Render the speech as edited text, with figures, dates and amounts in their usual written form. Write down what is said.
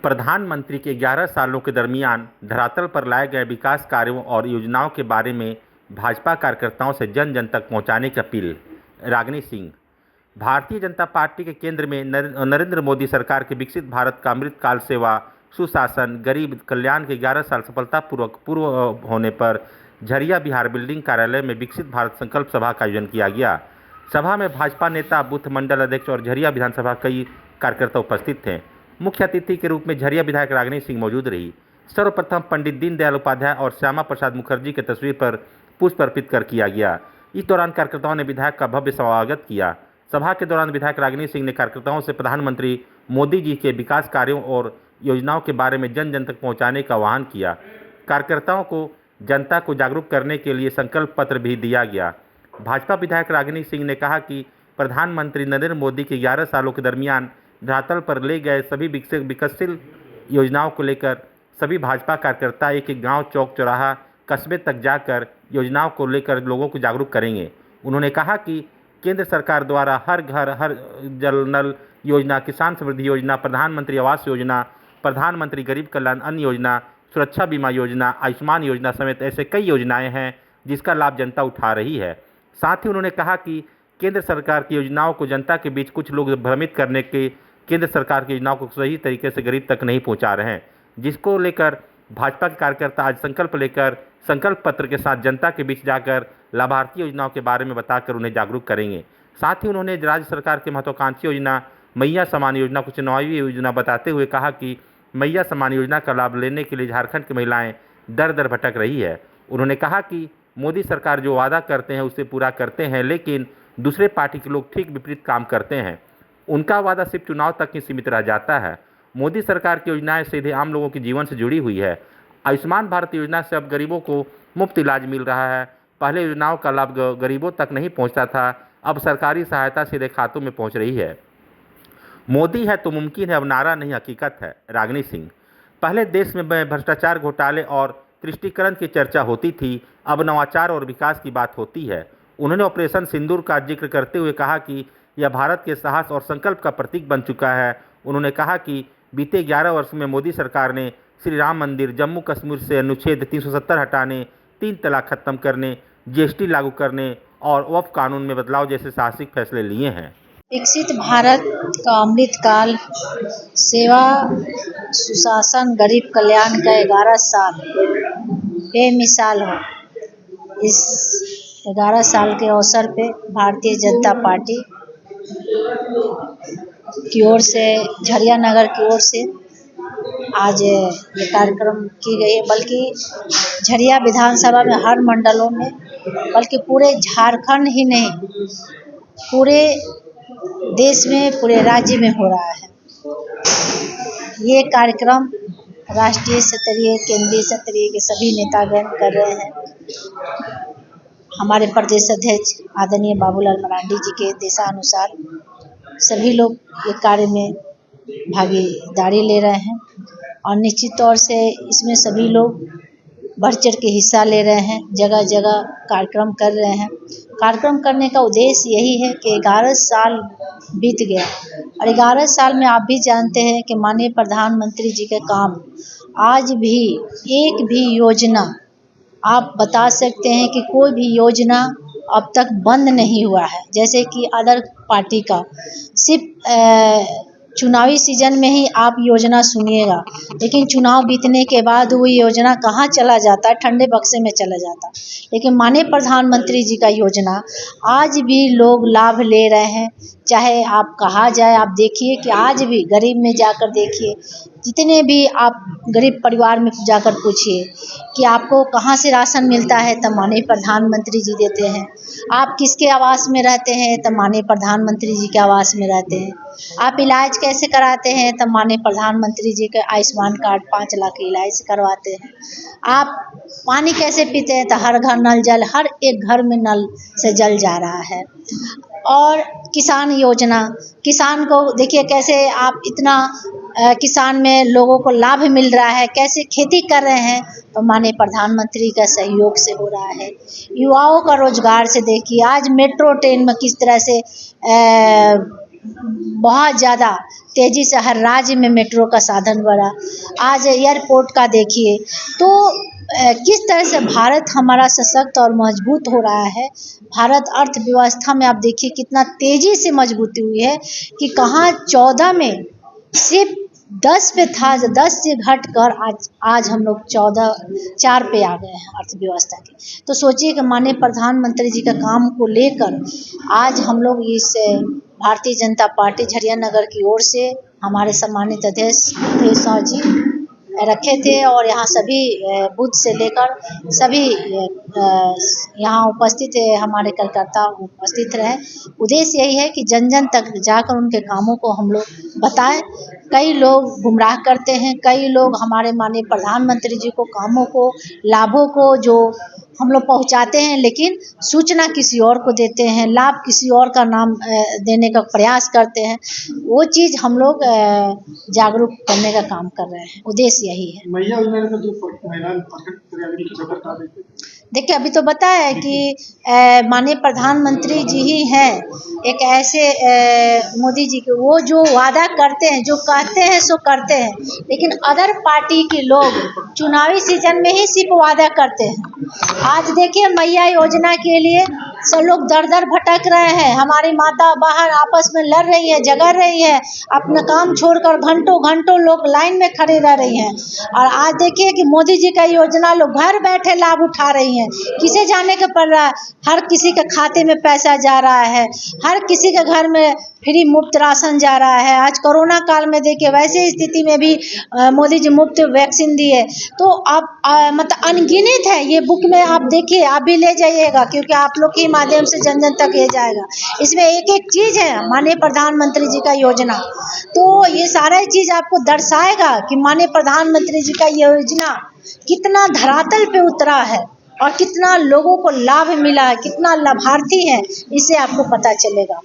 प्रधानमंत्री के 11 सालों के दरमियान धरातल पर लाए गए विकास कार्यों और योजनाओं के बारे में भाजपा कार्यकर्ताओं से जन जन तक पहुंचाने की अपील। रागिनी सिंह। भारतीय जनता पार्टी के केंद्र में नरेंद्र मोदी सरकार के विकसित भारत का अमृत काल सेवा, सुशासन, गरीब कल्याण के 11 साल सफलतापूर्वक पूर्ण होने पर झरिया बिहार बिल्डिंग कार्यालय में विकसित भारत संकल्प सभा का आयोजन किया गया। सभा में भाजपा नेता, बूथ मंडल अध्यक्ष और झरिया विधानसभा कई कार्यकर्ता उपस्थित थे। मुख्य अतिथि के रूप में झरिया विधायक रागिनी सिंह मौजूद रही। सर्वप्रथम पंडित दीनदयाल उपाध्याय और श्यामा प्रसाद मुखर्जी की तस्वीर पर पुष्प अर्पित कर किया गया। इस दौरान कार्यकर्ताओं ने विधायक का भव्य स्वागत किया। सभा के दौरान विधायक रागिनी सिंह ने कार्यकर्ताओं से प्रधानमंत्री मोदी जी के विकास कार्यों और योजनाओं के बारे में जन जन तक पहुँचाने का आह्वान किया। कार्यकर्ताओं को जनता को जागरूक करने के लिए संकल्प पत्र भी दिया गया। भाजपा विधायक रागिनी सिंह ने कहा कि प्रधानमंत्री नरेंद्र मोदी के 11 सालों के दरमियान धरातल पर ले गए सभी विकासशील योजनाओं को लेकर सभी भाजपा कार्यकर्ता एक एक गांव, चौक, चौराहा, कस्बे तक जाकर योजनाओं को लेकर लोगों को जागरूक करेंगे। उन्होंने कहा कि केंद्र सरकार द्वारा हर घर हर जल नल योजना, किसान समृद्धि योजना, प्रधानमंत्री आवास योजना, प्रधानमंत्री गरीब कल्याण अन्न योजना, सुरक्षा बीमा योजना, आयुष्मान योजना समेत ऐसे कई योजनाएं हैं जिसका लाभ जनता उठा रही है। साथ ही उन्होंने कहा कि केंद्र सरकार की योजनाओं को जनता के बीच कुछ लोग भ्रमित करने के केंद्र सरकार की योजनाओं को सही तरीके से गरीब तक नहीं पहुंचा रहे हैं, जिसको लेकर भाजपा के कार्यकर्ता आज संकल्प लेकर संकल्प पत्र के साथ जनता के बीच जाकर लाभार्थी योजनाओं के बारे में बताकर उन्हें जागरूक करेंगे। साथ ही उन्होंने राज्य सरकार की महत्वाकांक्षी योजना मैया समान योजना को चुनावी योजना बताते हुए कहा कि मैया समान योजना का लाभ लेने के लिए झारखंड की महिलाएं दर दर भटक रही है। उन्होंने कहा कि मोदी सरकार जो वादा करते हैं उसे पूरा करते हैं, लेकिन दूसरे पार्टी के लोग ठीक विपरीत काम करते हैं। उनका वादा सिर्फ चुनाव तक ही सीमित रह जाता है। मोदी सरकार की योजनाएं सीधे आम लोगों के जीवन से जुड़ी हुई है। आयुष्मान भारत योजना से अब गरीबों को मुफ्त इलाज मिल रहा है। पहले योजनाओं का लाभ गरीबों तक नहीं पहुंचता था, अब सरकारी सहायता सीधे खातों में पहुंच रही है। मोदी है तो मुमकिन है, अब नारा नहीं हकीकत है। रागिनी सिंह। पहले देश में भ्रष्टाचार, घोटाले और तुष्टीकरण की चर्चा होती थी, अब नवाचार और विकास की बात होती है। उन्होंने ऑपरेशन सिंदूर का जिक्र करते हुए कहा कि यह भारत के साहस और संकल्प का प्रतीक बन चुका है। उन्होंने कहा कि बीते 11 वर्ष में मोदी सरकार ने श्री राम मंदिर, जम्मू कश्मीर से अनुच्छेद 370 हटाने, 3 तलाक खत्म करने, जीएसटी लागू करने और वक्फ कानून में बदलाव जैसे साहसिक फैसले लिए हैं। विकसित भारत का अमृत काल सेवा, सुशासन, गरीब कल्याण का 11 साल बेमिसाल हो। इस 11 साल के अवसर पे भारतीय जनता पार्टी की ओर से, झरिया नगर की ओर से आज ये कार्यक्रम की गई है। बल्कि झरिया विधानसभा में हर मंडलों में, बल्कि पूरे झारखंड ही नहीं, पूरे देश में, पूरे राज्य में हो रहा है। ये कार्यक्रम राष्ट्रीय स्तरीय, केंद्रीय स्तरीय के सभी नेतागण कर रहे हैं। हमारे प्रदेश अध्यक्ष आदरणीय बाबूलाल मरांडी जी के देशानुसार सभी लोग ये कार्य में भागीदारी ले रहे हैं और निश्चित तौर से इसमें सभी लोग बढ़ चढ़ के हिस्सा ले रहे हैं, जगह जगह कार्यक्रम कर रहे हैं। कार्यक्रम करने का उद्देश्य यही है कि 11 साल बीत गया और 11 साल में आप भी जानते हैं कि माननीय प्रधानमंत्री जी के काम, आज भी एक भी योजना आप बता सकते हैं कि कोई भी योजना अब तक बंद नहीं हुआ है। जैसे कि अदर पार्टी का सिर्फ चुनावी सीजन में ही आप योजना सुनिएगा, लेकिन चुनाव बीतने के बाद वो योजना कहाँ चला जाता है, ठंडे बक्से में चला जाता है। लेकिन माननीय प्रधानमंत्री जी का योजना आज भी लोग लाभ ले रहे हैं। चाहे आप कहा जाए, आप देखिए कि आज भी गरीब में जाकर देखिए, जितने भी आप गरीब परिवार में जाकर पूछिए कि आपको कहाँ से राशन मिलता है, तो माननीय प्रधानमंत्री जी देते हैं। आप किसके आवास में रहते हैं, तो माननीय प्रधानमंत्री जी के आवास में रहते हैं। आप इलाज कैसे कराते हैं, तो माननीय प्रधानमंत्री जी के आयुष्मान कार्ड 5 लाख इलाज करवाते हैं। आप पानी कैसे पीते हैं, तो हर घर नल जल, हर एक घर में नल से जल जा रहा है। और किसान योजना, किसान को देखिए कैसे आप इतना किसान में लोगों को लाभ मिल रहा है, कैसे खेती कर रहे हैं, तो माननीय प्रधानमंत्री का सहयोग से हो रहा है। युवाओं का रोजगार से देखिए, आज मेट्रो ट्रेन में किस तरह से बहुत ज़्यादा तेज़ी से हर राज्य में मेट्रो का साधन बढ़ा। आज एयरपोर्ट का देखिए तो किस तरह से भारत हमारा सशक्त और मजबूत हो रहा है। भारत अर्थव्यवस्था में आप देखिए कितना तेज़ी से मजबूती हुई है कि कहाँ 14 में सिर्फ 10 पे था, 10 से घटकर आज हम लोग 4 पे आ गए हैं अर्थव्यवस्था के। तो सोचिए कि माननीय प्रधानमंत्री जी का काम को लेकर आज हम लोग इस भारतीय जनता पार्टी झरिया नगर की ओर से हमारे सम्मानित अध्यक्ष देव जी रखे थे और यहाँ सभी बूथ से लेकर सभी यहाँ उपस्थित हमारे कार्यकर्ता उपस्थित रहे। उद्देश्य यही है कि जन जन तक जाकर उनके कामों को हम लोग बताएं। कई लोग गुमराह करते हैं, कई लोग हमारे माननीय प्रधानमंत्री जी को कामों को लाभों को जो हम लोग पहुंचाते हैं, लेकिन सूचना किसी और को देते हैं, लाभ किसी और का नाम देने का प्रयास करते हैं। वो चीज़ हम लोग जागरूक करने का काम कर रहे हैं। उद्देश्य यही है। देखिए अभी तो बताया है कि माननीय प्रधानमंत्री जी ही हैं एक ऐसे मोदी जी के, वो जो वादा करते हैं, जो कहते हैं सो करते हैं, लेकिन अदर पार्टी के लोग चुनावी सीजन में ही सिर्फ वादा करते हैं। आज देखिए मैया योजना के लिए सब लोग दर दर भटक रहे हैं। हमारी माता बाहर आपस में लड़ रही है, झगड़ रही है, अपना काम छोड़कर घंटों घंटों लोग लाइन में खड़े रह रही हैं। और आज देखिए कि मोदी जी का योजना लोग घर बैठे लाभ उठा रही हैं। किसे जाने का पड़ रहा है, हर किसी के खाते में पैसा जा रहा है, हर किसी के घर में फ्री मुफ्त राशन जा रहा है। आज कोरोना काल में देखिए वैसे स्थिति में भी मोदी जी मुफ्त वैक्सीन दिए। तो आप मतलब अनगिनत है, ये बुक में आप देखिए, आप भी ले जाइएगा क्योंकि आप लोग के माध्यम से जन जन तक ये जाएगा। इसमें एक एक चीज़ है माननीय प्रधानमंत्री जी का योजना, तो ये सारा चीज़ आपको दर्शाएगा कि माननीय प्रधानमंत्री जी का योजना कितना धरातल पे उतरा है और कितना लोगों को लाभ मिला है, कितना लाभार्थी है, इससे आपको पता चलेगा।